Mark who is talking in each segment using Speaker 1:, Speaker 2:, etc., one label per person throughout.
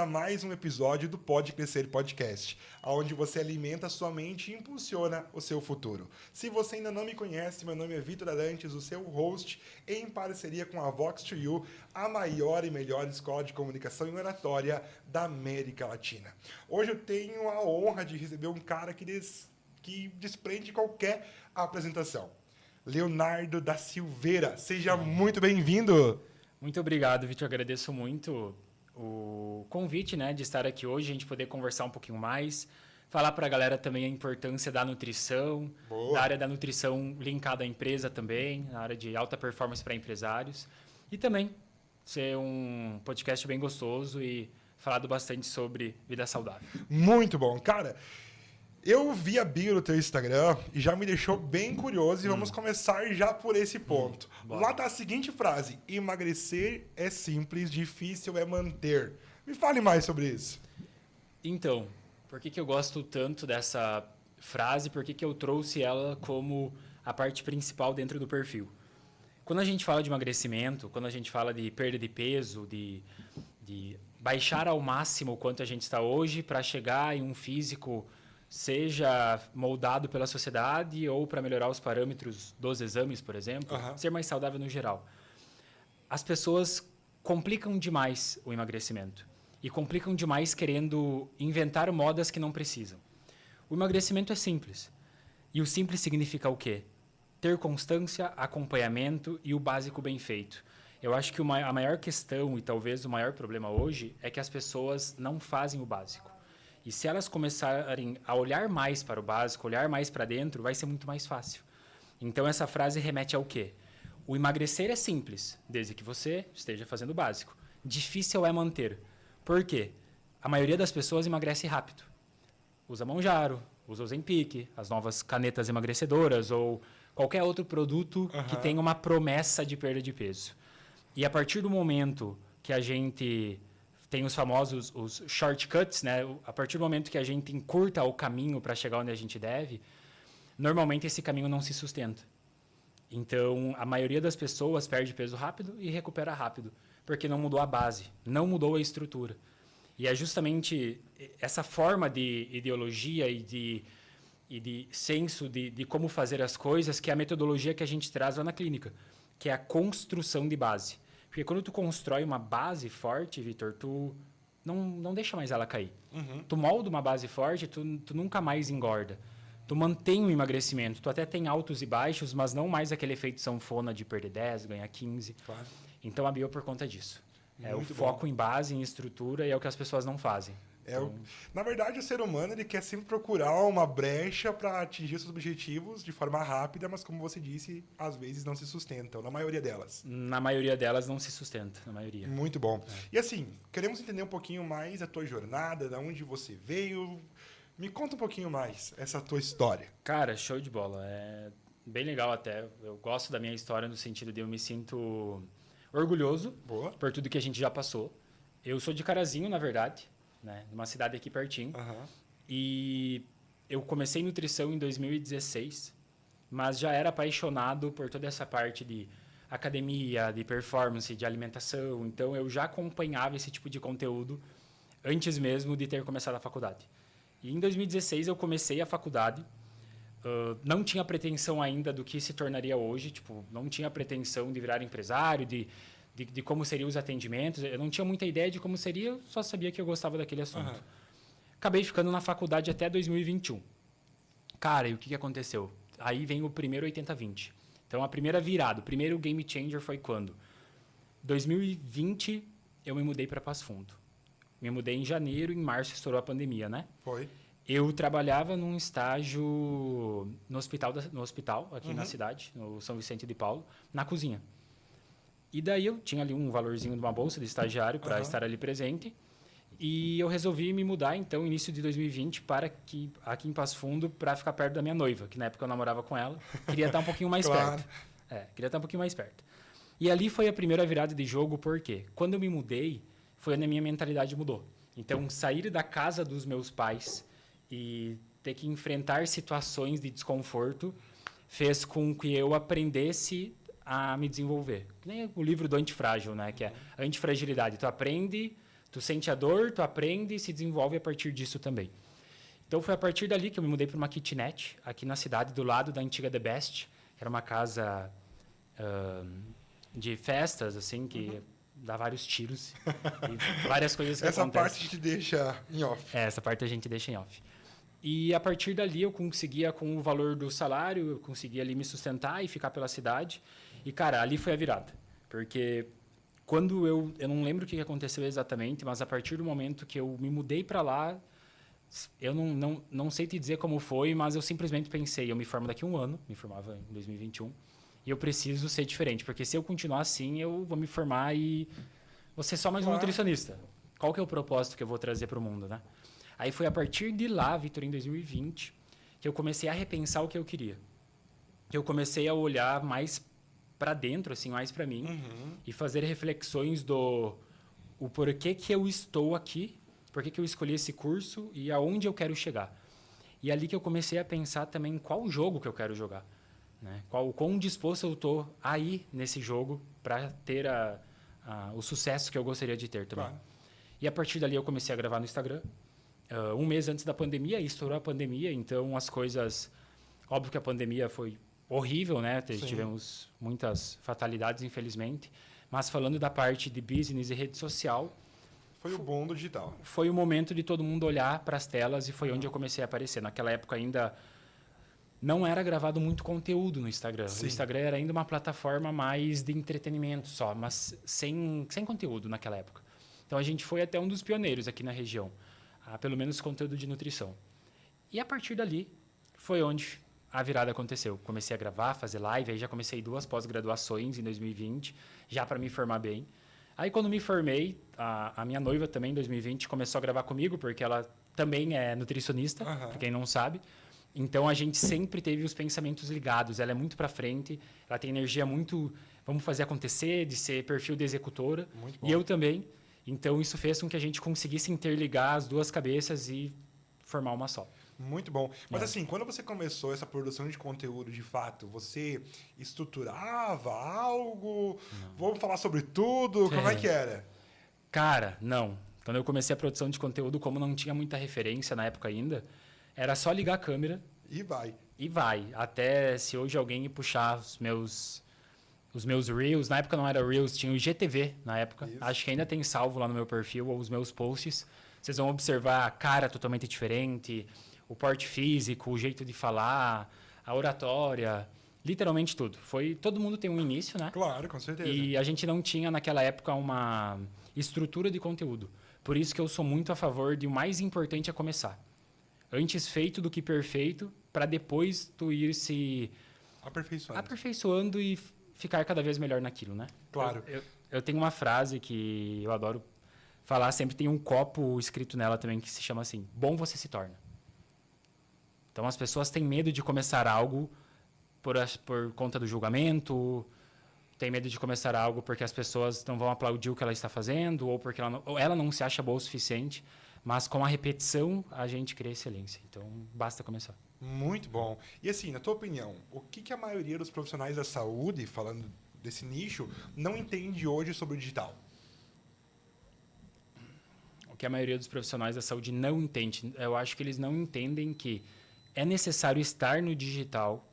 Speaker 1: a mais um episódio do Pode Crescer Podcast, onde você alimenta a sua mente e impulsiona o seu futuro. Se você ainda não me conhece, meu nome é Vitor Arantes, o seu host, em parceria com a Vox2U, a maior e melhor escola de comunicação e oratória da América Latina. Hoje eu tenho a honra de receber um cara que desprende qualquer apresentação. Leonardo da Silveira, seja muito bem-vindo!
Speaker 2: Muito obrigado, Vitor. Agradeço muito o convite, né, de estar aqui hoje, a gente poder conversar um pouquinho mais, falar para a galera também a importância da nutrição,
Speaker 1: Boa.
Speaker 2: da área da nutrição linkada à empresa também, na área de alta performance para empresários, e também ser um podcast bem gostoso e falado bastante sobre vida saudável.
Speaker 1: Muito bom. Cara, eu vi a bio do teu Instagram e já me deixou bem curioso e vamos começar já por esse ponto. Lá tá a seguinte frase: emagrecer é simples, difícil é manter. Me fale mais sobre isso.
Speaker 2: Então, por que eu gosto tanto dessa frase? Por que eu trouxe ela como a parte principal dentro do perfil? Quando a gente fala de emagrecimento, quando a gente fala de perda de peso, de baixar ao máximo o quanto a gente está hoje para chegar em um físico, seja moldado pela sociedade ou para melhorar os parâmetros dos exames, por exemplo, ser mais saudável no geral. As pessoas complicam demais o emagrecimento e complicam demais querendo inventar modas que não precisam. O emagrecimento é simples. E o simples significa o quê? Ter constância, acompanhamento e o básico bem feito. Eu acho que a maior questão e talvez o maior problema hoje é que as pessoas não fazem o básico. E se elas começarem a olhar mais para o básico, olhar mais para dentro, vai ser muito mais fácil. Então, essa frase remete ao quê? O emagrecer é simples, desde que você esteja fazendo o básico. Difícil é manter. Por quê? A maioria das pessoas emagrece rápido. Usa Monjaro, usa Ozempic, as novas canetas emagrecedoras ou qualquer outro produto que tenha uma promessa de perda de peso. E a partir do momento que a gente tem os famosos os shortcuts, né? A partir do momento que a gente encurta o caminho para chegar onde a gente deve, normalmente esse caminho não se sustenta. Então, a maioria das pessoas perde peso rápido e recupera rápido, porque não mudou a base, não mudou a estrutura. E é justamente essa forma de ideologia e de senso de como fazer as coisas que é a metodologia que a gente traz lá na clínica, que é a construção de base. Porque quando tu constrói uma base forte, Vitor, tu não deixa mais ela cair. Tu molda uma base forte, tu nunca mais engorda. Tu mantém o emagrecimento. Tu até tem altos e baixos, mas não mais aquele efeito sanfona de perder 10, ganhar 15.
Speaker 1: Claro.
Speaker 2: Então, a bio é por conta disso. É
Speaker 1: Muito
Speaker 2: o foco em base, em estrutura, e é o que as pessoas não fazem.
Speaker 1: Na verdade, o ser humano ele quer sempre procurar uma brecha para atingir seus objetivos de forma rápida, mas como você disse, às vezes não se sustentam, na maioria delas.
Speaker 2: Na maioria delas não se sustenta, na maioria.
Speaker 1: Muito bom. E assim, queremos entender um pouquinho mais a tua jornada, da onde você veio. Me conta um pouquinho mais essa tua história.
Speaker 2: Cara, show de bola. É bem legal até. Eu gosto da minha história no sentido de eu me sinto orgulhoso por tudo que a gente já passou. Eu sou de Carazinho, na verdade, né? Numa cidade aqui pertinho. E eu comecei nutrição em 2016, mas já era apaixonado por toda essa parte de academia, de performance, de alimentação. Então, eu já acompanhava esse tipo de conteúdo antes mesmo de ter começado a faculdade. E em 2016 eu comecei a faculdade. Não tinha pretensão ainda do que se tornaria hoje. Tipo, não tinha pretensão de virar empresário, de como seriam os atendimentos. Eu não tinha muita ideia de como seria, eu só sabia que eu gostava daquele assunto. Acabei ficando na faculdade até 2021. Cara, e o que aconteceu? Aí vem o primeiro 80-20. Então, a primeira virada, o primeiro game changer foi quando? 2020, eu me mudei para Passo Fundo. Me mudei em janeiro, em março estourou a pandemia, né?
Speaker 1: Foi.
Speaker 2: Eu trabalhava num estágio no hospital aqui na cidade, no São Vicente de Paulo, na cozinha. E daí eu tinha ali um valorzinho de uma bolsa de estagiário para estar ali presente. E eu resolvi me mudar, então, início de 2020, para aqui em Passo Fundo, para ficar perto da minha noiva, que na época eu namorava com ela. Queria estar um pouquinho mais perto. Queria estar um pouquinho mais perto. E ali foi a primeira virada de jogo, porque quando eu me mudei, foi onde a minha mentalidade mudou. Então, sair da casa dos meus pais e ter que enfrentar situações de desconforto fez com que eu aprendesse a me desenvolver. Que nem o livro do Antifrágil, né? Que é a antifragilidade. Tu aprende Tu sente a dor, tu aprende e se desenvolve a partir disso também. Então foi a partir dali que eu me mudei para uma kitnet, aqui na cidade, do lado da antiga The Best, que era uma casa de festas, assim, que dá vários tiros e várias coisas que
Speaker 1: Essa
Speaker 2: acontecem.
Speaker 1: parte a gente deixa em off.
Speaker 2: Essa parte a gente deixa em off. E a partir dali eu conseguia, com o valor do salário, eu conseguia ali me sustentar e ficar pela cidade. E, cara, ali foi a virada. Porque quando eu não lembro o que aconteceu exatamente, mas a partir do momento que eu me mudei para lá, eu não sei te dizer como foi, mas eu simplesmente pensei, eu me formo daqui a um ano, me formava em 2021, e eu preciso ser diferente, porque se eu continuar assim, eu vou me formar e vou ser só mais um nutricionista. Qual que é o propósito que eu vou trazer para o mundo, né? Aí foi a partir de lá, Vitor, em 2020, que eu comecei a repensar o que eu queria. Que eu comecei a olhar mais para dentro, assim, mais para mim, e fazer reflexões do o porquê que eu estou aqui, por que eu escolhi esse curso e aonde eu quero chegar. E ali que eu comecei a pensar também qual jogo que eu quero jogar, né? Quão disposto eu estou a ir nesse jogo para ter o sucesso que eu gostaria de ter também.
Speaker 1: Claro.
Speaker 2: E a partir dali eu comecei a gravar no Instagram. Um mês antes da pandemia, estourou a pandemia, então as coisas... Óbvio que a pandemia foi horrível, né? Tivemos muitas fatalidades, infelizmente. Mas falando da parte de business e rede social...
Speaker 1: Foi o bom do digital.
Speaker 2: Foi o momento de todo mundo olhar para as telas e foi onde eu comecei a aparecer. Naquela época ainda não era gravado muito conteúdo no Instagram.
Speaker 1: Sim.
Speaker 2: O Instagram era ainda uma plataforma mais de entretenimento só, mas sem conteúdo naquela época. Então a gente foi até um dos pioneiros aqui na região, pelo menos conteúdo de nutrição. E a partir dali foi onde a virada aconteceu. Comecei a gravar, fazer live, aí já comecei 2 pós-graduações em 2020, já para me formar bem. Aí, quando me formei, a minha noiva também, em 2020, começou a gravar comigo, porque ela também é nutricionista, para quem não sabe. Então, a gente sempre teve os pensamentos ligados. Ela é muito para frente, ela tem energia muito... Vamos fazer acontecer, de ser perfil de executora.
Speaker 1: Muito bom.
Speaker 2: E eu também. Então, isso fez com que a gente conseguisse interligar as 2 cabeças e formar uma só.
Speaker 1: Muito bom. Mas assim, quando você começou essa produção de conteúdo de fato, você estruturava algo? Vamos falar sobre tudo? Como é que era?
Speaker 2: Cara, não. Quando eu comecei a produção de conteúdo, como não tinha muita referência na época ainda, era só ligar a câmera
Speaker 1: E vai.
Speaker 2: e vai. Até se hoje alguém puxar os meus Reels, na época não era Reels, tinha o IGTV na época.
Speaker 1: Isso.
Speaker 2: Acho que ainda tem salvo lá no meu perfil ou os meus posts. Vocês vão observar a cara totalmente diferente, o porte físico, o jeito de falar, a oratória, literalmente tudo. Todo mundo tem um início, né?
Speaker 1: Claro, com certeza.
Speaker 2: E a gente não tinha naquela época uma estrutura de conteúdo. Por isso que eu sou muito a favor de o mais importante é começar. Antes feito do que perfeito, para depois tu ir se aperfeiçoando e ficar cada vez melhor naquilo, né?
Speaker 1: Claro.
Speaker 2: Eu tenho uma frase que eu adoro falar, sempre tem um copo escrito nela também que se chama assim: bom você se torna. Então as pessoas têm medo de começar algo por conta do julgamento, tem medo de começar algo porque as pessoas não vão aplaudir o que ela está fazendo ou porque ela não se acha boa o suficiente, mas com a repetição a gente cria excelência. Então basta começar.
Speaker 1: Muito bom. E assim, na tua opinião, o que a maioria dos profissionais da saúde, falando desse nicho, não entende hoje sobre o digital?
Speaker 2: O que a maioria dos profissionais da saúde não entende, eu acho que eles não entendem que é necessário estar no digital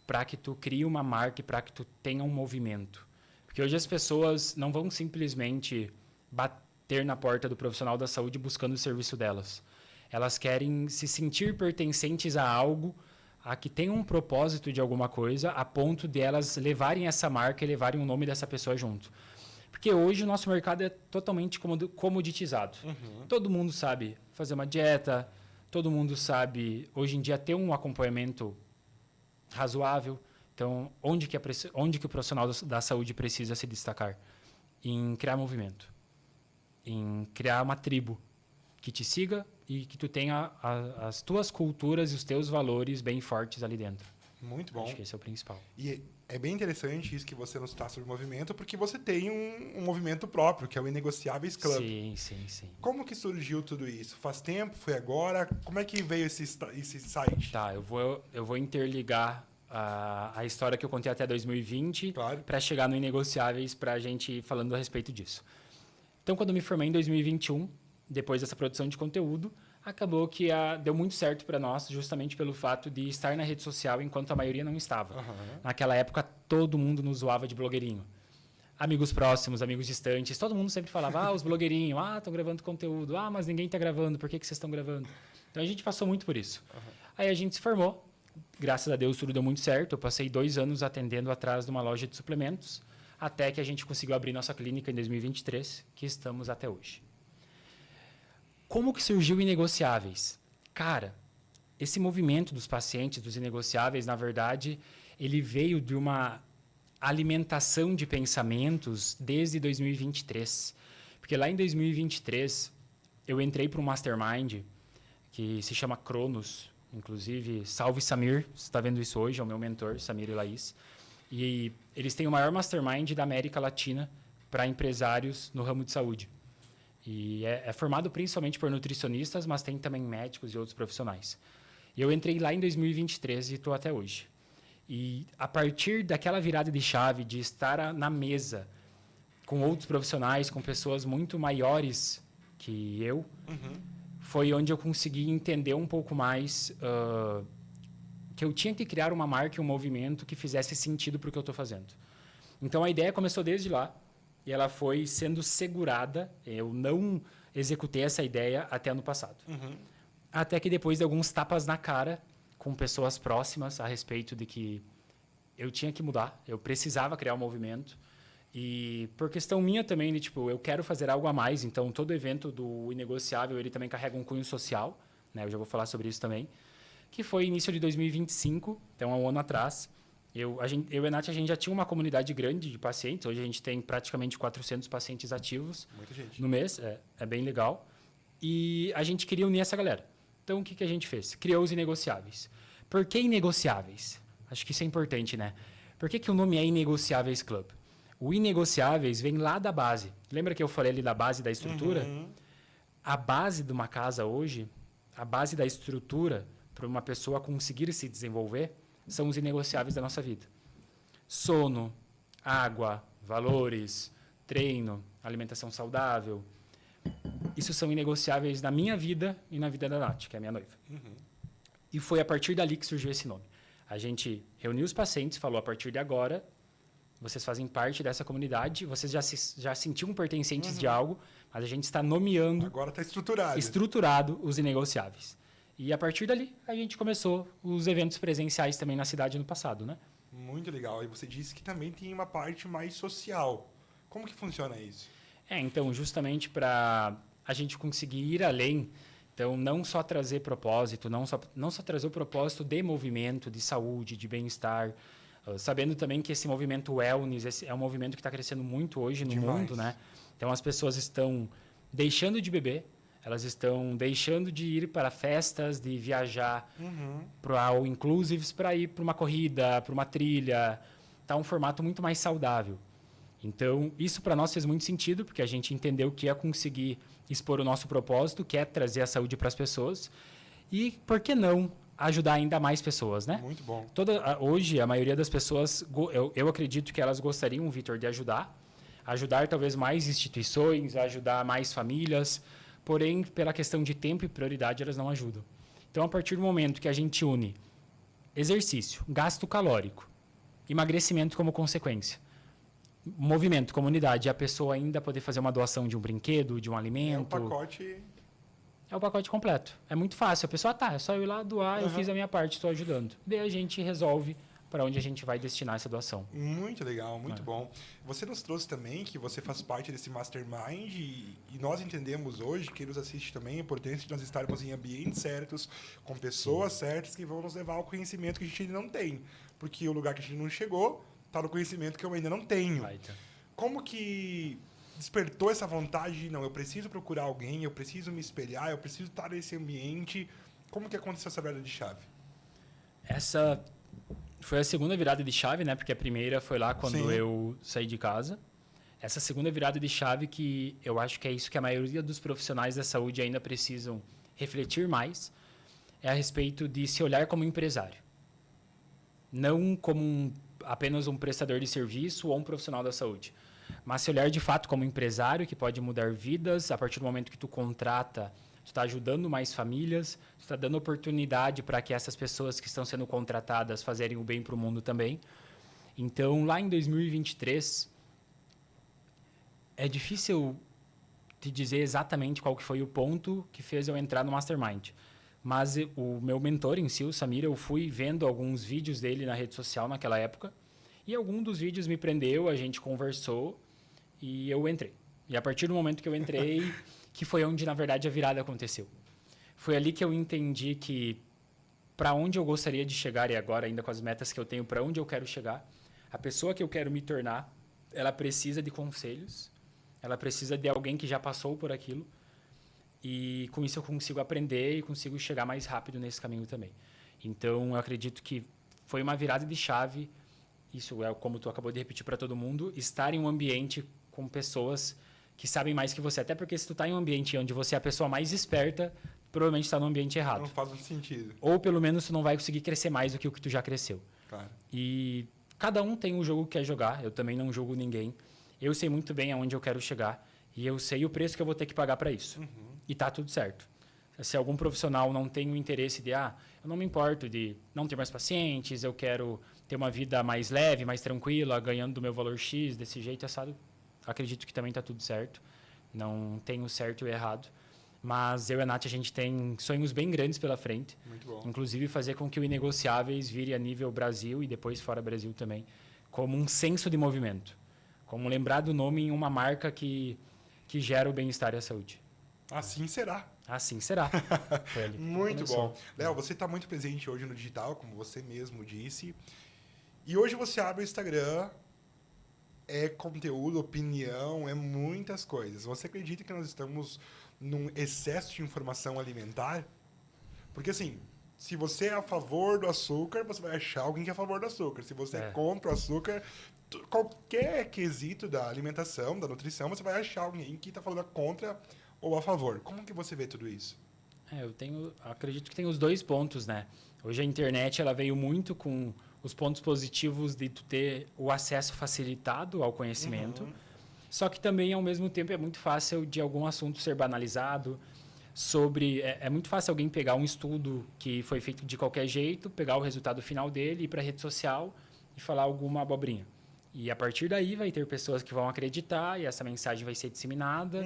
Speaker 2: para que tu crie uma marca e para que tu tenha um movimento. Porque hoje as pessoas não vão simplesmente bater na porta do profissional da saúde buscando o serviço delas. Elas querem se sentir pertencentes a algo, a que tem um propósito de alguma coisa, a ponto de elas levarem essa marca e levarem o nome dessa pessoa junto. Porque hoje o nosso mercado é totalmente comoditizado. Todo mundo sabe fazer uma dieta, todo mundo sabe, hoje em dia, ter um acompanhamento razoável. Então, onde que o profissional da saúde precisa se destacar? Em criar movimento. Em criar uma tribo que te siga e que tu tenha as tuas culturas e os teus valores bem fortes ali dentro.
Speaker 1: Muito bom.
Speaker 2: Acho que esse é o principal.
Speaker 1: E é bem interessante isso que você nos está sobre o movimento, porque você tem um movimento próprio, que é o Inegociáveis Club.
Speaker 2: Sim.
Speaker 1: Como que surgiu tudo isso? Faz tempo? Foi agora? Como é que veio esse site?
Speaker 2: Tá, eu vou interligar a história que eu contei até 2020
Speaker 1: Claro.
Speaker 2: para chegar no Inegociáveis para a gente ir falando a respeito disso. Então, quando eu me formei em 2021, depois dessa produção de conteúdo, acabou que deu muito certo para nós, justamente pelo fato de estar na rede social enquanto a maioria não estava. Naquela época, todo mundo nos zoava de blogueirinho. Amigos próximos, amigos distantes, todo mundo sempre falava, os blogueirinhos, estão gravando conteúdo, mas ninguém está gravando, por que vocês estão gravando? Então, a gente passou muito por isso. Aí a gente se formou, graças a Deus tudo deu muito certo, eu passei 2 anos atendendo atrás de uma loja de suplementos, até que a gente conseguiu abrir nossa clínica em 2023, que estamos até hoje. Como que surgiu o Inegociáveis? Cara, esse movimento dos pacientes, dos inegociáveis, na verdade, ele veio de uma alimentação de pensamentos desde 2023. Porque lá em 2023, eu entrei para um mastermind que se chama Cronos. Inclusive, salve Samir, você está vendo isso hoje, é o meu mentor, Samir e Laís. E eles têm o maior mastermind da América Latina para empresários no ramo de saúde. E é formado principalmente por nutricionistas, mas tem também médicos e outros profissionais. E eu entrei lá em 2023 e estou até hoje. E a partir daquela virada de chave, de estar na mesa com outros profissionais, com pessoas muito maiores que eu, foi onde eu consegui entender um pouco mais que eu tinha que criar uma marca e um movimento que fizesse sentido para o que eu estou fazendo. Então, a ideia começou desde lá. E ela foi sendo segurada. Eu não executei essa ideia até ano passado. Até que depois de alguns tapas na cara com pessoas próximas a respeito de que eu tinha que mudar, eu precisava criar um movimento. E por questão minha também, de, tipo, eu quero fazer algo a mais. Então, todo evento do Inegociável, ele também carrega um cunho social. Né? Eu já vou falar sobre isso também. Que foi início de 2025, então há um ano atrás. Eu e a Nath, a gente já tinha uma comunidade grande de pacientes. Hoje a gente tem praticamente 400 pacientes ativos no mês. É bem legal. E a gente queria unir essa galera. Então, o que a gente fez? Criou os Inegociáveis. Por que Inegociáveis? Acho que isso é importante, né? Por que o nome é Inegociáveis Club? O Inegociáveis vem lá da base. Lembra que eu falei ali da base da estrutura? A base de uma casa hoje, a base da estrutura para uma pessoa conseguir se desenvolver, são os inegociáveis da nossa vida. Sono, água, valores, treino, alimentação saudável. Isso são inegociáveis na minha vida e na vida da Nath, que é a minha noiva. E foi a partir dali que surgiu esse nome. A gente reuniu os pacientes, falou, a partir de agora, vocês fazem parte dessa comunidade, vocês já sentiam pertencentes de algo, mas a gente está nomeando...
Speaker 1: Agora está estruturado.
Speaker 2: Estruturado os inegociáveis. E a partir dali, a gente começou os eventos presenciais também na cidade no passado, né?
Speaker 1: Muito legal. E você disse que também tem uma parte mais social. Como que funciona isso?
Speaker 2: Então, justamente para a gente conseguir ir além, então, não só trazer propósito, não só trazer o propósito de movimento, de saúde, de bem-estar, sabendo também que esse movimento wellness é um movimento que está crescendo muito hoje no mundo, né? Então, as pessoas estão deixando de beber, elas estão deixando de ir para festas, de viajar para o inclusives, para ir para uma corrida, para uma trilha. Está um formato muito mais saudável. Então, isso para nós fez muito sentido, porque a gente entendeu que ia conseguir expor o nosso propósito, que é trazer a saúde para as pessoas. E, por que não, ajudar ainda mais pessoas, né?
Speaker 1: Muito bom.
Speaker 2: Hoje, a maioria das pessoas, eu acredito que elas gostariam, Vitor, de ajudar talvez mais instituições, ajudar mais famílias. Porém, pela questão de tempo e prioridade, elas não ajudam. Então, a partir do momento que a gente une exercício, gasto calórico, emagrecimento como consequência, movimento, comunidade, e a pessoa ainda poder fazer uma doação de um brinquedo, de um alimento... É o pacote completo. É muito fácil. A pessoa, é só eu ir lá doar, eu fiz a minha parte, estou ajudando. Daí a gente resolve para onde a gente vai destinar essa doação.
Speaker 1: Muito legal, muito bom. Você nos trouxe também que você faz parte desse mastermind e nós entendemos hoje, quem nos assiste também, a importância de nós estarmos em ambientes certos, com pessoas certas que vão nos levar ao conhecimento que a gente ainda não tem. Porque o lugar que a gente não chegou está no conhecimento que eu ainda não tenho. Como que despertou essa vontade de, não, eu preciso procurar alguém, eu preciso me espelhar, eu preciso estar nesse ambiente? Como que aconteceu essa virada de chave?
Speaker 2: Essa foi a segunda virada de chave, né? Porque a primeira foi lá quando eu saí de casa. Essa segunda virada de chave que eu acho que é isso que a maioria dos profissionais da saúde ainda precisam refletir mais, é a respeito de se olhar como empresário. Não como apenas um prestador de serviço ou um profissional da saúde. mas se olhar de fato como empresário que pode mudar vidas, a partir do momento que tu contrata, tu está ajudando mais famílias, tu está dando oportunidade para que essas pessoas que estão sendo contratadas fazerem o bem para o mundo também. Então, lá em 2023, é difícil te dizer exatamente qual que foi o ponto que fez eu entrar no Mastermind. Mas o meu mentor em si, o Samir, eu fui vendo alguns vídeos dele na rede social naquela época. E algum dos vídeos me prendeu, a gente conversou e eu entrei. E a partir do momento que eu entrei, que foi onde, na verdade, a virada aconteceu. Foi ali que eu entendi que para onde eu gostaria de chegar, e agora ainda com as metas que eu tenho, para onde eu quero chegar, a pessoa que eu quero me tornar, ela precisa de conselhos, ela precisa de alguém que já passou por aquilo. E com isso eu consigo aprender e consigo chegar mais rápido nesse caminho também. Então, eu acredito que foi uma virada de chave. Isso é como tu acabou de repetir para todo mundo, estar em um ambiente com pessoas que sabem mais que você. Até porque se tu está em um ambiente onde você é a pessoa mais esperta, provavelmente está no ambiente errado.
Speaker 1: Não faz muito sentido.
Speaker 2: Ou pelo menos tu não vai conseguir crescer mais do que o que tu já cresceu.
Speaker 1: Claro.
Speaker 2: E cada um tem o jogo que quer jogar. Eu também não julgo ninguém. Eu sei muito bem aonde eu quero chegar e eu sei o preço que eu vou ter que pagar para isso. E tá tudo certo. Se algum profissional não tem o interesse de, eu não me importo de não ter mais pacientes, eu quero ter uma vida mais leve, mais tranquila, ganhando do meu valor X, desse jeito, assado, acredito que também tá tudo certo. Não tem o certo e o errado. Mas eu e a Nath, a gente tem sonhos bem grandes pela frente.
Speaker 1: Muito bom.
Speaker 2: Inclusive fazer com que o Inegociáveis vire a nível Brasil e depois fora Brasil também, como um senso de movimento. Como lembrar do nome em uma marca que gera o bem-estar e a saúde.
Speaker 1: Assim será.
Speaker 2: Assim será. Foi ali que
Speaker 1: Muito
Speaker 2: começou.
Speaker 1: bom. Léo, você está muito presente hoje no digital, como você mesmo disse. E hoje você abre o Instagram, é conteúdo, opinião, é muitas coisas. Você acredita que nós estamos num excesso de informação alimentar? Porque assim, se você é a favor do açúcar, você vai achar alguém que é a favor do açúcar. Se você é contra o açúcar, qualquer quesito da alimentação, da nutrição, você vai achar alguém que está falando contra ou a favor. Como que você vê tudo isso?
Speaker 2: Acredito que tem os dois pontos, né? Hoje a internet ela veio muito com os pontos positivos de tu ter o acesso facilitado ao conhecimento. Só que também, ao mesmo tempo, é muito fácil de algum assunto ser banalizado. É muito fácil alguém pegar um estudo que foi feito de qualquer jeito, pegar o resultado final dele, ir para a rede social e falar alguma abobrinha. E a partir daí vai ter pessoas que vão acreditar e essa mensagem vai ser disseminada.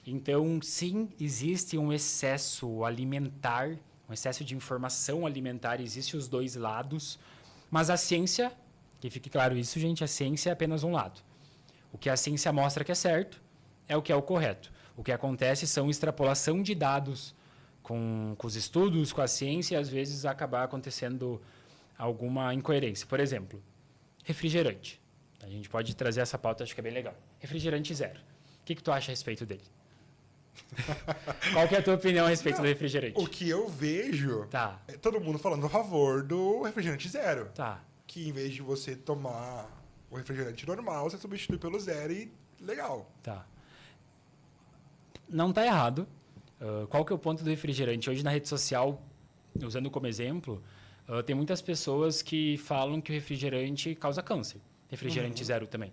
Speaker 2: Então, sim, existe um excesso alimentar, um excesso de informação alimentar, existem os dois lados, mas a ciência, que fique claro isso, gente, a ciência é apenas um lado. O que a ciência mostra que é certo é o que é o correto. O que acontece são extrapolação de dados com os estudos, com a ciência, e às vezes acabar acontecendo alguma incoerência. Por exemplo, refrigerante. A gente pode trazer essa pauta, acho que é bem legal. Refrigerante zero. O que tu acha a respeito dele? Qual que é a tua opinião a respeito do refrigerante?
Speaker 1: O que eu vejo
Speaker 2: Tá.
Speaker 1: é todo mundo falando a favor do refrigerante zero.
Speaker 2: Tá.
Speaker 1: Que em vez de você tomar o refrigerante normal, você substitui pelo zero e legal.
Speaker 2: Tá. Não tá errado. Qual que é o ponto do refrigerante? Hoje na rede social, usando como exemplo, tem muitas pessoas que falam que o refrigerante causa câncer. Refrigerante zero também.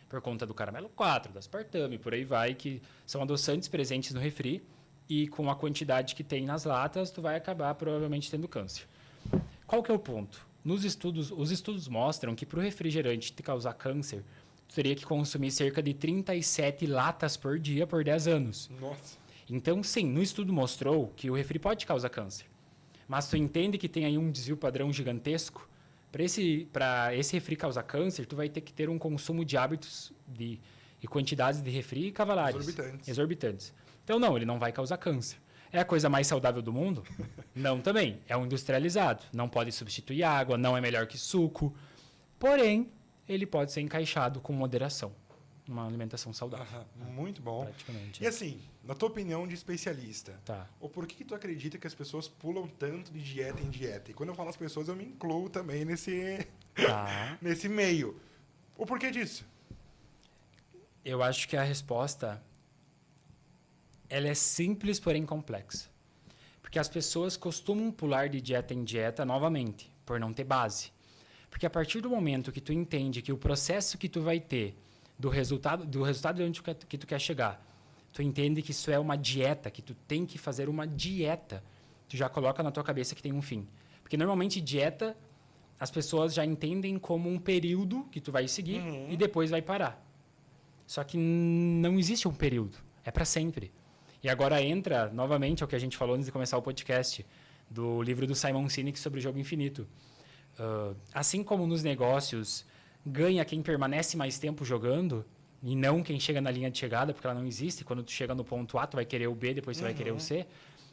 Speaker 2: Por conta do caramelo 4, do aspartame, por aí vai, que são adoçantes presentes no refri e com a quantidade que tem nas latas, tu vai acabar provavelmente tendo câncer. Qual que é o ponto? Os estudos mostram que para o refrigerante te causar câncer, tu teria que consumir cerca de 37 latas por dia por 10 anos.
Speaker 1: Nossa.
Speaker 2: Então, sim, no estudo mostrou que o refri pode causar câncer. Mas tu entende que tem aí um desvio padrão gigantesco? Para esse refri causar câncer, tu vai ter que ter um consumo de hábitos e quantidades de refri cavalares. Exorbitantes. Então, não, ele não vai causar câncer. É a coisa mais saudável do mundo? Não também. É um industrializado. Não pode substituir água, não é melhor que suco. Porém, ele pode ser encaixado com moderação. Uma alimentação saudável.
Speaker 1: Muito bom.
Speaker 2: Praticamente.
Speaker 1: E assim, na tua opinião de especialista,
Speaker 2: Tá.
Speaker 1: o porquê que tu acredita que as pessoas pulam tanto de dieta em dieta? E quando eu falo as pessoas, eu me incluo também nesse meio. O porquê disso?
Speaker 2: Eu acho que a resposta ela é simples, porém complexa. Porque as pessoas costumam pular de dieta em dieta novamente, por não ter base. Porque a partir do momento que tu entende que o processo que tu vai ter do resultado de onde que tu quer chegar. Tu entende que isso é uma dieta, que tu tem que fazer uma dieta. Tu já coloca na tua cabeça que tem um fim. Porque normalmente dieta as pessoas já entendem como um período que tu vai seguir e depois vai parar. Só que não existe um período, é para sempre. E agora entra novamente ao que a gente falou antes de começar o podcast, do livro do Simon Sinek sobre o jogo infinito. Assim como nos negócios, ganha quem permanece mais tempo jogando e não quem chega na linha de chegada, porque ela não existe. Quando tu chega no ponto A, tu vai querer o B, depois tu vai querer o C.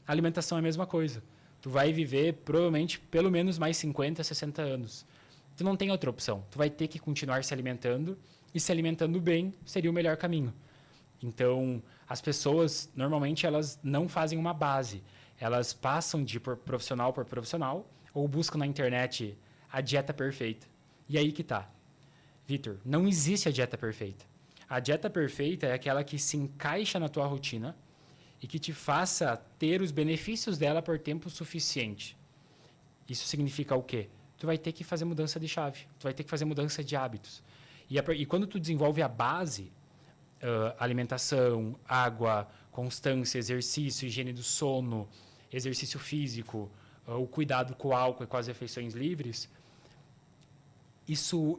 Speaker 2: A alimentação é a mesma coisa. Tu vai viver, provavelmente, pelo menos mais 50, 60 anos. Tu não tem outra opção. Tu vai ter que continuar se alimentando e se alimentando bem seria o melhor caminho. Então, as pessoas, normalmente, elas não fazem uma base. Elas passam de profissional por profissional ou buscam na internet a dieta perfeita. E aí que tá. Vitor, não existe a dieta perfeita. A dieta perfeita é aquela que se encaixa na tua rotina e que te faça ter os benefícios dela por tempo suficiente. Isso significa o quê? Tu vai ter que fazer mudança de chave. Tu vai ter que fazer mudança de hábitos. E quando tu desenvolve a base, alimentação, água, constância, exercício, higiene do sono, exercício físico, o cuidado com o álcool e com as refeições livres, isso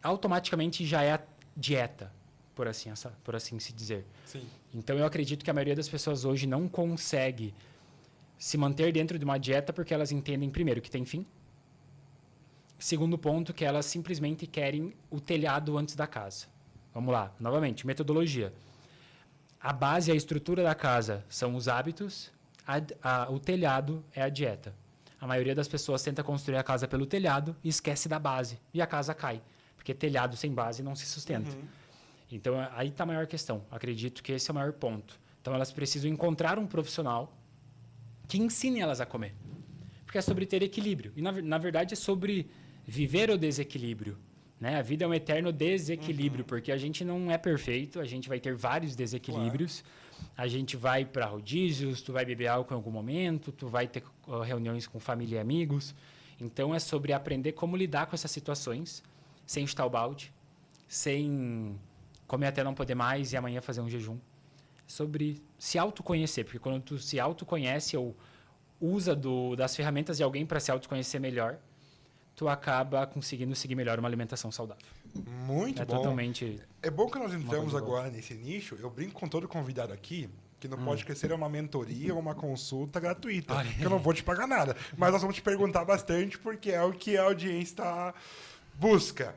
Speaker 2: automaticamente já é a dieta, por assim se dizer.
Speaker 1: Sim.
Speaker 2: Então, eu acredito que a maioria das pessoas hoje não consegue se manter dentro de uma dieta porque elas entendem, primeiro, que tem fim. Segundo ponto, que elas simplesmente querem o telhado antes da casa. Vamos lá, novamente, metodologia. A base, a estrutura da casa são os hábitos, o telhado é a dieta. A maioria das pessoas tenta construir a casa pelo telhado e esquece da base. E a casa cai, porque telhado sem base não se sustenta. Então, aí está a maior questão. Acredito que esse é o maior ponto. Então, elas precisam encontrar um profissional que ensine elas a comer. Porque é sobre ter equilíbrio. E, na verdade, é sobre viver o desequilíbrio. Né? A vida é um eterno desequilíbrio, porque a gente não é perfeito, a gente vai ter vários desequilíbrios. Claro. A gente vai para rodízios, tu vai beber álcool em algum momento, tu vai ter reuniões com família e amigos. Então, é sobre aprender como lidar com essas situações, sem chutar o balde, sem comer até não poder mais e amanhã fazer um jejum. Sobre se autoconhecer, porque quando tu se autoconhece ou usa das ferramentas de alguém para se autoconhecer melhor, tu acaba conseguindo seguir melhor uma alimentação saudável.
Speaker 1: Muito bom.
Speaker 2: Totalmente.
Speaker 1: É bom que nós entramos agora nesse nicho. Eu brinco com todo convidado aqui que não pode crescer é uma mentoria ou uma consulta gratuita. Que eu não vou te pagar nada. Mas nós vamos te perguntar bastante porque é o que a audiência busca.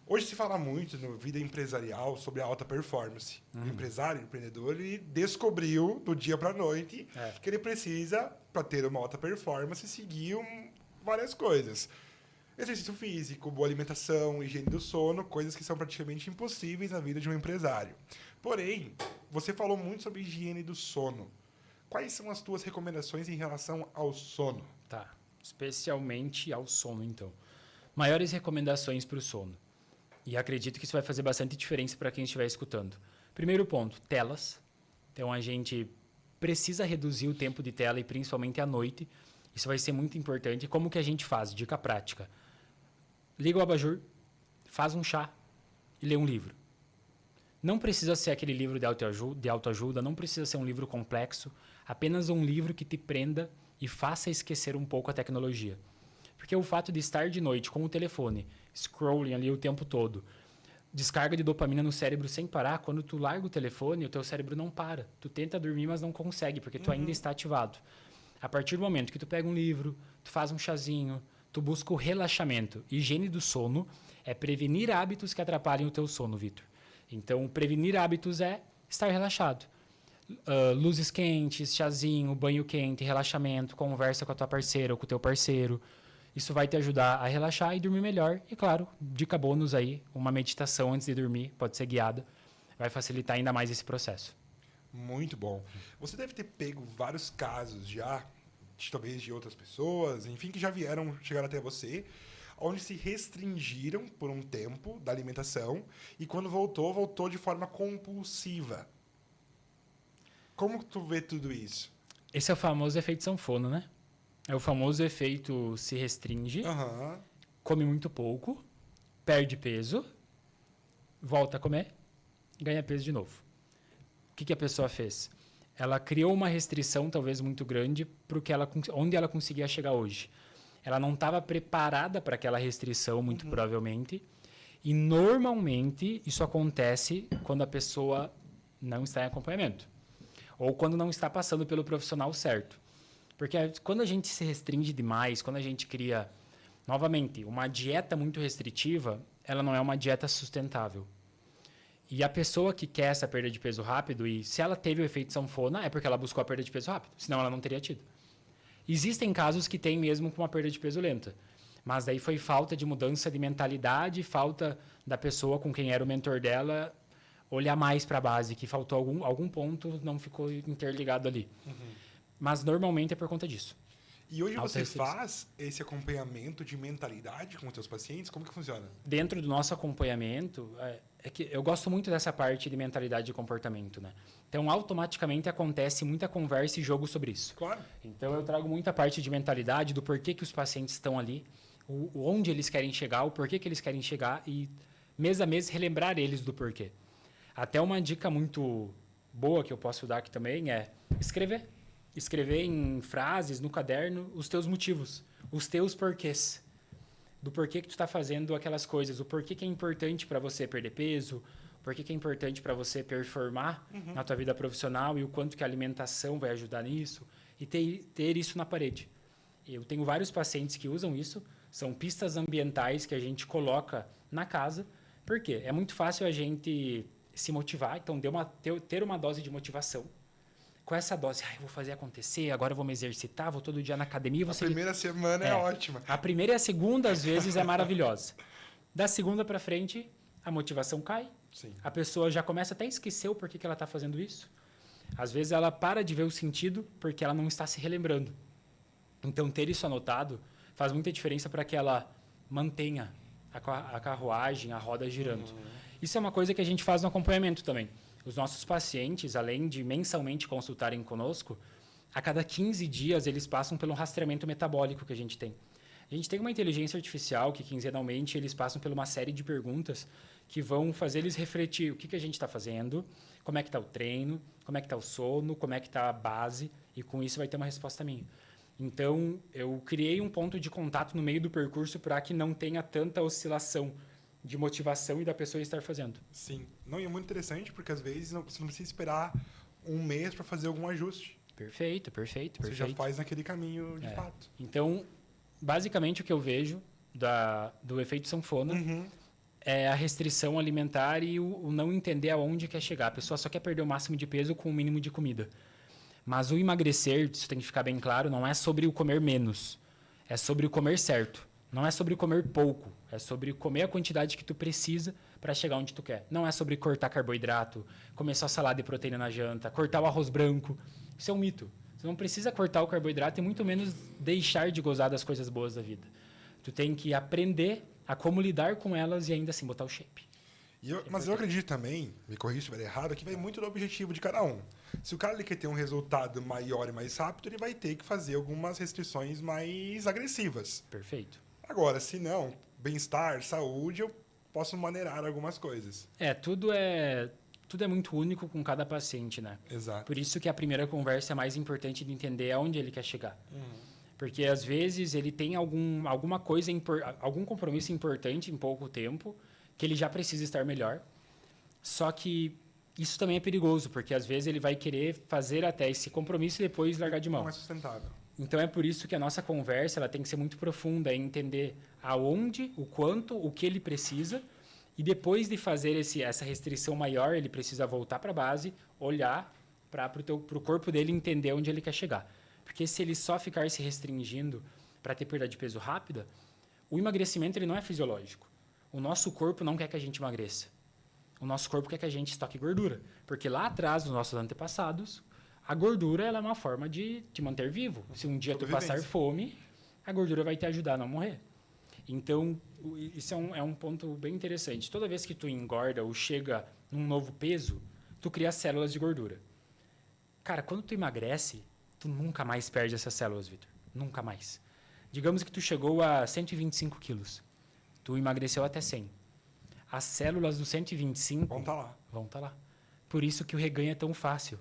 Speaker 1: Hoje se fala muito na vida empresarial sobre a alta performance. O empresário, o empreendedor, ele descobriu do dia para a noite que ele precisa, para ter uma alta performance, seguir várias coisas. Exercício físico, boa alimentação, higiene do sono, coisas que são praticamente impossíveis na vida de um empresário. Porém, você falou muito sobre higiene do sono. Quais são as tuas recomendações em relação ao sono?
Speaker 2: Tá, especialmente ao sono, então. Maiores recomendações para o sono. E acredito que isso vai fazer bastante diferença para quem estiver escutando. Primeiro ponto, telas. Então, a gente precisa reduzir o tempo de tela e principalmente à noite. Isso vai ser muito importante. Como que a gente faz? Dica prática. Liga o abajur, faz um chá e lê um livro. Não precisa ser aquele livro de autoajuda, não precisa ser um livro complexo, apenas um livro que te prenda e faça esquecer um pouco a tecnologia. Porque o fato de estar de noite com o telefone, scrolling ali o tempo todo, descarga de dopamina no cérebro sem parar, quando tu larga o telefone, o teu cérebro não para. Tu tenta dormir, mas não consegue, porque tu ainda está ativado. A partir do momento que tu pega um livro, tu faz um chazinho, tu busca o relaxamento. Higiene do sono é prevenir hábitos que atrapalhem o teu sono, Vitor. Então, prevenir hábitos é estar relaxado. Luzes quentes, chazinho, banho quente, relaxamento, conversa com a tua parceira ou com o teu parceiro. Isso vai te ajudar a relaxar e dormir melhor. E, claro, dica bônus aí, uma meditação antes de dormir, pode ser guiada, vai facilitar ainda mais esse processo.
Speaker 1: Muito bom. Você deve ter pego vários casos já, talvez de outras pessoas, enfim, que já chegaram até você, onde se restringiram por um tempo da alimentação e quando voltou de forma compulsiva. Como tu vê tudo isso?
Speaker 2: Esse é o famoso efeito sanfona, né? É o famoso efeito se restringe, come muito pouco, perde peso, volta a comer ganha peso de novo. O que a pessoa fez? Ela criou uma restrição talvez muito grande para onde ela conseguia chegar hoje. Ela não estava preparada para aquela restrição, muito provavelmente. E normalmente isso acontece quando a pessoa não está em acompanhamento. Ou quando não está passando pelo profissional certo. Porque quando a gente se restringe demais, quando a gente cria, novamente, uma dieta muito restritiva, ela não é uma dieta sustentável. E a pessoa que quer essa perda de peso rápido, e se ela teve o efeito sanfona, é porque ela buscou a perda de peso rápido, senão ela não teria tido. Existem casos que tem mesmo com uma perda de peso lenta, mas daí foi falta de mudança de mentalidade, falta da pessoa com quem era o mentor dela olhar mais para a base, que faltou algum ponto, não ficou interligado ali. Mas normalmente é por conta disso.
Speaker 1: E hoje você faz esse acompanhamento de mentalidade com os seus pacientes? Como que funciona?
Speaker 2: Dentro do nosso acompanhamento, é que eu gosto muito dessa parte de mentalidade e comportamento, né? Então, automaticamente acontece muita conversa e jogo sobre isso.
Speaker 1: Claro.
Speaker 2: Então, eu trago muita parte de mentalidade, do porquê que os pacientes estão ali, onde eles querem chegar, o porquê que eles querem chegar e, mês a mês, relembrar eles do porquê. Até uma dica muito boa que eu posso dar aqui também é escrever. Escrever em frases, no caderno, os teus motivos, os teus porquês. Do porquê que tu está fazendo aquelas coisas, o porquê que é importante para você perder peso, o porquê que é importante para você performar na tua vida profissional e o quanto que a alimentação vai ajudar nisso. E ter isso na parede. Eu tenho vários pacientes que usam isso, são pistas ambientais que a gente coloca na casa. Por quê? É muito fácil a gente se motivar, então ter uma dose de motivação. Com essa dose, eu vou fazer acontecer, agora eu vou me exercitar, vou todo dia na academia.
Speaker 1: A primeira semana é ótima.
Speaker 2: A primeira e a segunda, às vezes, é maravilhosa. Da segunda para frente, a motivação cai.
Speaker 1: Sim.
Speaker 2: A pessoa já começa até a esquecer o porquê que ela está fazendo isso. Às vezes, ela para de ver o sentido porque ela não está se relembrando. Então, ter isso anotado faz muita diferença para que ela mantenha a carruagem, a roda girando. Isso é uma coisa que a gente faz no acompanhamento também. Os nossos pacientes, além de mensalmente consultarem conosco, a cada 15 dias eles passam pelo rastreamento metabólico que a gente tem. A gente tem uma inteligência artificial que quinzenalmente eles passam por uma série de perguntas que vão fazer eles refletir o que a gente está fazendo, como é que está o treino, como é que está o sono, como é que está a base, e com isso vai ter uma resposta minha. Então, eu criei um ponto de contato no meio do percurso para que não tenha tanta oscilação de motivação e da pessoa estar fazendo.
Speaker 1: Sim. Não, e é muito interessante porque às vezes você não precisa esperar um mês para fazer algum ajuste.
Speaker 2: Perfeito.
Speaker 1: Você já faz naquele caminho de fato.
Speaker 2: Então, basicamente o que eu vejo do efeito sanfona é a restrição alimentar e o não entender aonde quer chegar. A pessoa só quer perder o máximo de peso com o mínimo de comida. Mas o emagrecer, isso tem que ficar bem claro, não é sobre o comer menos. É sobre o comer certo. Não é sobre comer pouco. É sobre comer a quantidade que tu precisa para chegar onde tu quer. Não é sobre cortar carboidrato, comer só salada e proteína na janta, cortar o arroz branco. Isso é um mito. Você não precisa cortar o carboidrato e muito menos deixar de gozar das coisas boas da vida. Tu tem que aprender a como lidar com elas e ainda assim botar o shape.
Speaker 1: Mas eu acredito também, me corrija se estiver errado, que vai muito do objetivo de cada um. Se o cara ele quer ter um resultado maior e mais rápido, ele vai ter que fazer algumas restrições mais agressivas.
Speaker 2: Perfeito.
Speaker 1: Agora, se não, bem-estar, saúde, eu posso maneirar algumas coisas.
Speaker 2: Tudo é muito único com cada paciente, né?
Speaker 1: Exato.
Speaker 2: Por isso que a primeira conversa é mais importante de entender aonde ele quer chegar. Porque às vezes ele tem alguma coisa, algum compromisso importante em pouco tempo, que ele já precisa estar melhor. Só que isso também é perigoso, porque às vezes ele vai querer fazer até esse compromisso e depois largar de mão.
Speaker 1: Não é sustentável.
Speaker 2: Então é por isso que a nossa conversa ela tem que ser muito profunda, em entender aonde, o quanto, o que ele precisa. E depois de fazer essa restrição maior, ele precisa voltar para a base, olhar para o corpo dele e entender onde ele quer chegar. Porque se ele só ficar se restringindo para ter perda de peso rápida, o emagrecimento ele não é fisiológico. O nosso corpo não quer que a gente emagreça. O nosso corpo quer que a gente estoque gordura. Porque lá atrás, os nossos antepassados, a gordura ela é uma forma de te manter vivo. Se um dia tu passar fome, a gordura vai te ajudar a não morrer. Então, isso é um ponto bem interessante. Toda vez que tu engorda ou chega num novo peso, tu cria células de gordura. Cara, quando tu emagrece, tu nunca mais perde essas células, Vitor. Nunca mais. Digamos que tu chegou a 125 quilos. Tu emagreceu até 100. as células do 125
Speaker 1: Vamos tá lá.
Speaker 2: vão estar lá. Por isso que o reganho é tão fácil.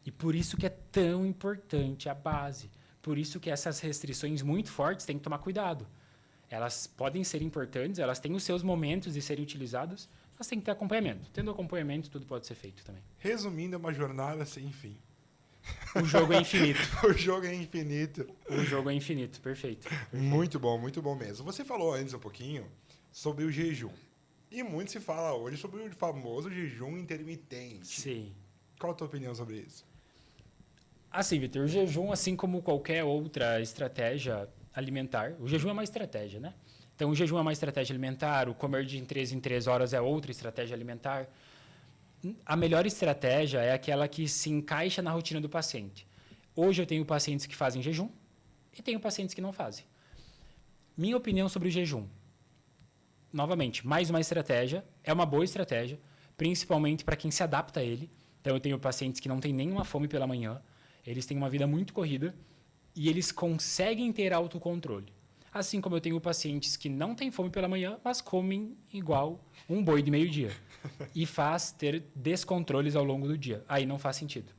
Speaker 2: E por isso que é tão importante a base. Por isso que essas restrições muito fortes tem que tomar cuidado. Elas podem ser importantes, elas têm os seus momentos de serem utilizadas, mas tem que ter acompanhamento. Tendo acompanhamento, tudo pode ser feito também.
Speaker 1: Resumindo, é uma jornada sem fim.
Speaker 2: O jogo é infinito.
Speaker 1: O jogo é infinito.
Speaker 2: O jogo é infinito, perfeito.
Speaker 1: Muito bom mesmo. Você falou antes um pouquinho sobre o jejum. E muito se fala hoje sobre o famoso jejum intermitente.
Speaker 2: Sim.
Speaker 1: Qual a tua opinião sobre isso?
Speaker 2: Assim, Vitor, o jejum, assim como qualquer outra estratégia alimentar, o jejum é uma estratégia, né? Então, o jejum é uma estratégia alimentar, o comer de 3 em 3 horas é outra estratégia alimentar. A melhor estratégia é aquela que se encaixa na rotina do paciente. Hoje eu tenho pacientes que fazem jejum e tenho pacientes que não fazem. Minha opinião sobre o jejum. Novamente, mais uma estratégia, é uma boa estratégia, principalmente para quem se adapta a ele. Então, eu tenho pacientes que não têm nenhuma fome pela manhã, eles têm uma vida muito corrida e eles conseguem ter autocontrole. Assim como eu tenho pacientes que não têm fome pela manhã, mas comem igual um boi de meio-dia. E faz ter descontroles ao longo do dia. Aí não faz sentido.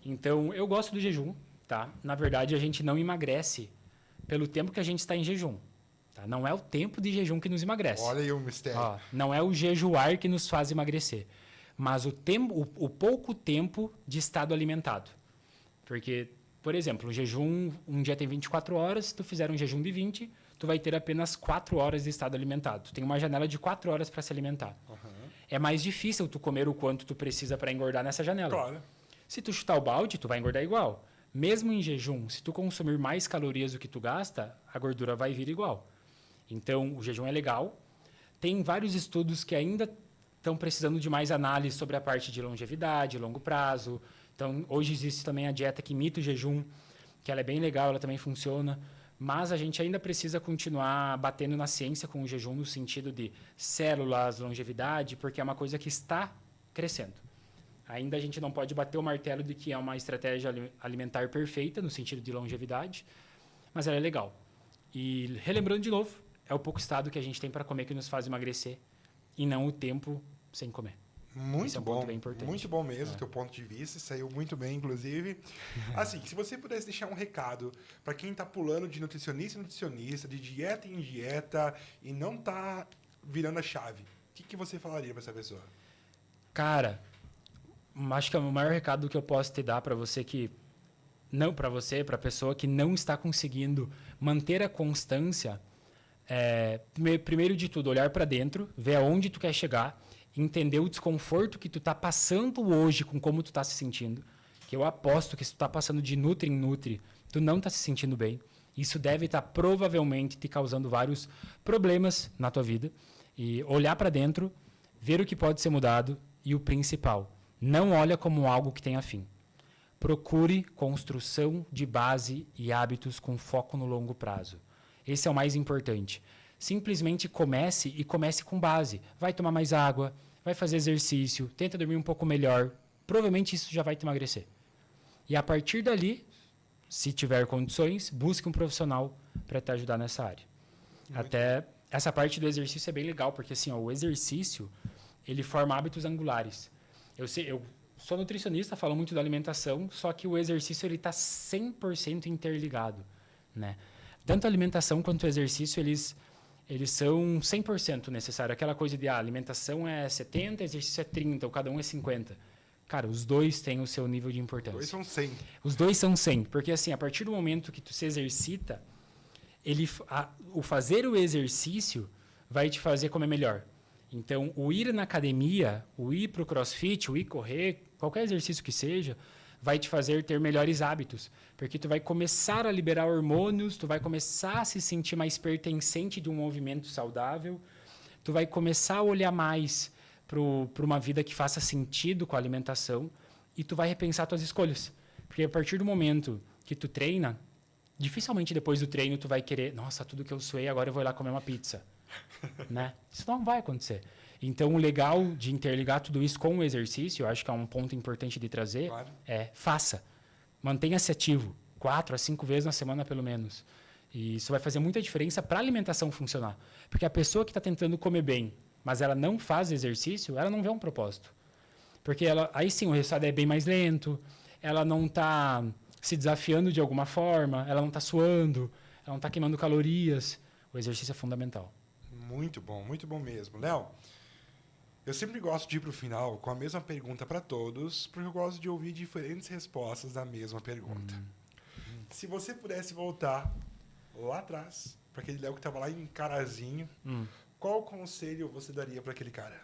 Speaker 2: Então, eu gosto do jejum, tá? Na verdade, a gente não emagrece pelo tempo que a gente está em jejum. Tá? Não é o tempo de jejum que nos emagrece.
Speaker 1: Olha aí o mistério.
Speaker 2: Ó, não é o jejuar que nos faz emagrecer, mas o pouco tempo de estado alimentado. Porque, por exemplo, o jejum, um dia tem 24 horas, se tu fizer um jejum de 20, tu vai ter apenas 4 horas de estado alimentado. Tu tem uma janela de 4 horas para se alimentar. É mais difícil tu comer o quanto tu precisa para engordar nessa janela.
Speaker 1: Claro.
Speaker 2: Se tu chutar o balde, tu vai engordar igual. Mesmo em jejum, se tu consumir mais calorias do que tu gasta, a gordura vai vir igual. Então, o jejum é legal. Tem vários estudos que ainda estão precisando de mais análise sobre a parte de longevidade, longo prazo. Então, hoje existe também a dieta que imita o jejum, que ela é bem legal, ela também funciona. Mas a gente ainda precisa continuar batendo na ciência com o jejum no sentido de células, longevidade, porque é uma coisa que está crescendo. Ainda a gente não pode bater o martelo de que é uma estratégia alimentar perfeita, no sentido de longevidade, mas ela é legal. E relembrando de novo, é o pouco estado que a gente tem para comer que nos faz emagrecer e não o tempo sem comer.
Speaker 1: Muito
Speaker 2: Esse é um
Speaker 1: bom,
Speaker 2: ponto bem importante.
Speaker 1: muito bom mesmo, teu ponto de vista, saiu muito bem, inclusive. Assim, se você pudesse deixar um recado para quem está pulando de nutricionista em nutricionista, de dieta em dieta e não está virando a chave, o que você falaria para essa pessoa?
Speaker 2: Cara, acho que é o maior recado que eu posso te dar para você que não para você, para a pessoa que não está conseguindo manter a constância, primeiro de tudo, olhar para dentro, ver aonde tu quer chegar, entender o desconforto que tu está passando hoje com como tu está se sentindo, que eu aposto que se tu está passando de nutri em nutri, tu não está se sentindo bem. Isso deve estar provavelmente te causando vários problemas na tua vida. E olhar para dentro, ver o que pode ser mudado e o principal, não olha como algo que tenha fim. Procure construção de base e hábitos com foco no longo prazo. Esse é o mais importante. Simplesmente comece com base. Vai tomar mais água, vai fazer exercício, tenta dormir um pouco melhor. Provavelmente isso já vai te emagrecer. E a partir dali, se tiver condições, busque um profissional para te ajudar nessa área. Até essa parte do exercício é bem legal, porque assim, o exercício, ele forma hábitos angulares. Eu sou nutricionista, falo muito da alimentação, só que o exercício ele está 100% interligado, né? Tanto a alimentação quanto o exercício, eles são 100% necessários. Aquela coisa de alimentação é 70%, exercício é 30%, ou cada um é 50%. Cara, os dois têm o seu nível de importância.
Speaker 1: Os dois são 100.
Speaker 2: Os dois são 100%, porque assim, a partir do momento que tu se exercita, o fazer o exercício vai te fazer comer melhor. Então, o ir na academia, o ir para o crossfit, o ir correr, qualquer exercício que seja, vai te fazer ter melhores hábitos, porque tu vai começar a liberar hormônios, tu vai começar a se sentir mais pertencente de um movimento saudável, tu vai começar a olhar mais para uma vida que faça sentido com a alimentação e tu vai repensar tuas escolhas. Porque a partir do momento que tu treina, dificilmente depois do treino tu vai querer, nossa, tudo que eu suei, agora eu vou ir lá comer uma pizza. Né? Isso não vai acontecer. Então, o legal de interligar tudo isso com o exercício, eu acho que é um ponto importante de trazer,
Speaker 1: Claro.
Speaker 2: faça. Mantenha-se ativo, 4 a 5 vezes na semana, pelo menos. E isso vai fazer muita diferença para a alimentação funcionar. Porque a pessoa que está tentando comer bem mas ela não faz exercício, ela não vê um propósito. Porque aí sim o resultado é bem mais lento, ela não está se desafiando de alguma forma, ela não está suando, ela não está queimando calorias. O exercício é fundamental.
Speaker 1: Muito bom mesmo. Léo, eu sempre gosto de ir para o final com a mesma pergunta para todos, porque eu gosto de ouvir diferentes respostas da mesma pergunta. Se você pudesse voltar lá atrás, para aquele Léo que estava lá em Carazinho, qual conselho você daria para aquele cara?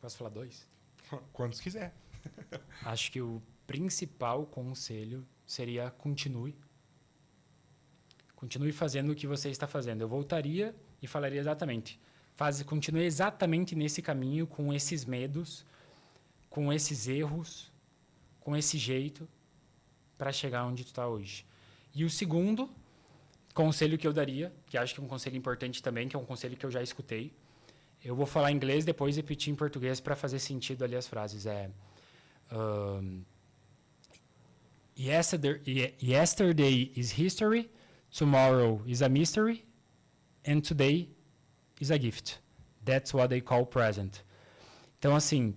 Speaker 2: Posso falar 2?
Speaker 1: Quantos quiser.
Speaker 2: Acho que o principal conselho seria continue. Continue fazendo o que você está fazendo. Eu voltaria e falaria exatamente. Continue exatamente nesse caminho, com esses medos, com esses erros, com esse jeito, para chegar onde tu está hoje. E o segundo conselho que eu daria, que acho que é um conselho importante também, que é um conselho que eu já escutei. Eu vou falar em inglês, depois repetir em português para fazer sentido ali as frases. Yesterday is history, tomorrow is a mystery, and today is a gift. That's what they call present. Então, assim,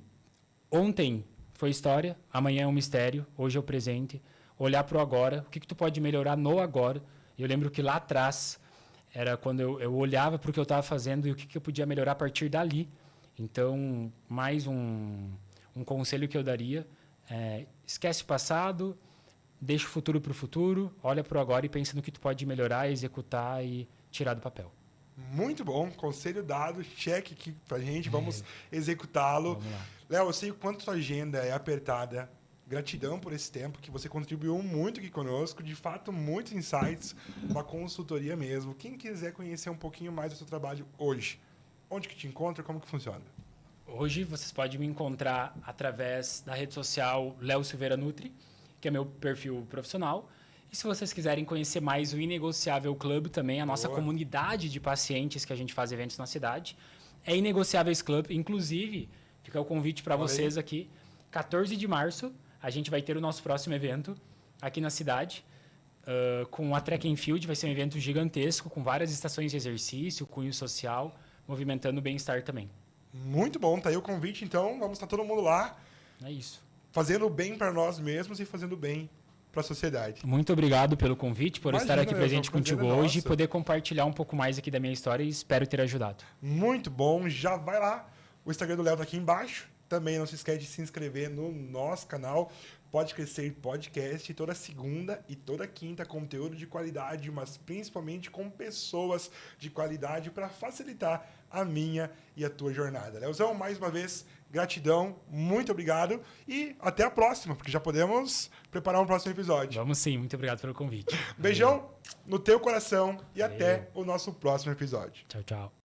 Speaker 2: ontem foi história, amanhã é um mistério, hoje é o presente. Olhar para o agora, o que tu pode melhorar no agora. Eu lembro que lá atrás era quando eu olhava para o que eu estava fazendo e o que eu podia melhorar a partir dali. Então, mais um conselho que eu daria é: esquece o passado, deixa o futuro para o futuro, olha para o agora e pensa no que tu pode melhorar, executar e tirar do papel.
Speaker 1: Muito bom, conselho dado, cheque aqui pra gente, vamos executá-lo.
Speaker 2: Vamos lá.
Speaker 1: Léo, eu sei o quanto sua agenda é apertada. Gratidão por esse tempo, que você contribuiu muito aqui conosco. De fato, muitos insights, uma consultoria mesmo. Quem quiser conhecer um pouquinho mais do seu trabalho hoje, onde que te encontra, como que funciona?
Speaker 2: Hoje vocês podem me encontrar através da rede social Léo Silveira Nutri, que é meu perfil profissional. E se vocês quiserem conhecer mais o Inegociável Club também, a nossa comunidade de pacientes que a gente faz eventos na cidade, é Inegociáveis Club. Inclusive, fica o convite para vocês aqui, 14 de março, a gente vai ter o nosso próximo evento aqui na cidade, com a Track and Field. Vai ser um evento gigantesco, com várias estações de exercício, cunho social, movimentando o bem-estar também.
Speaker 1: Muito bom, tá aí o convite, então vamos estar todo mundo lá.
Speaker 2: É isso.
Speaker 1: Fazendo bem para nós mesmos e fazendo bem para a sociedade.
Speaker 2: Muito obrigado pelo convite, por estar aqui presente
Speaker 1: Léo,
Speaker 2: contigo hoje e poder compartilhar um pouco mais aqui da minha história, e espero ter ajudado.
Speaker 1: Muito bom, já vai lá. O Instagram do Léo tá aqui embaixo. Também não se esquece de se inscrever no nosso canal Pode Crescer Podcast. Toda segunda e toda quinta, conteúdo de qualidade, mas principalmente com pessoas de qualidade para facilitar a minha e a tua jornada. Léozão, mais uma vez, gratidão, muito obrigado e até a próxima, porque já podemos preparar um próximo episódio.
Speaker 2: Vamos sim, muito obrigado pelo convite.
Speaker 1: Beijão no teu coração e até o nosso próximo episódio.
Speaker 2: Tchau, tchau.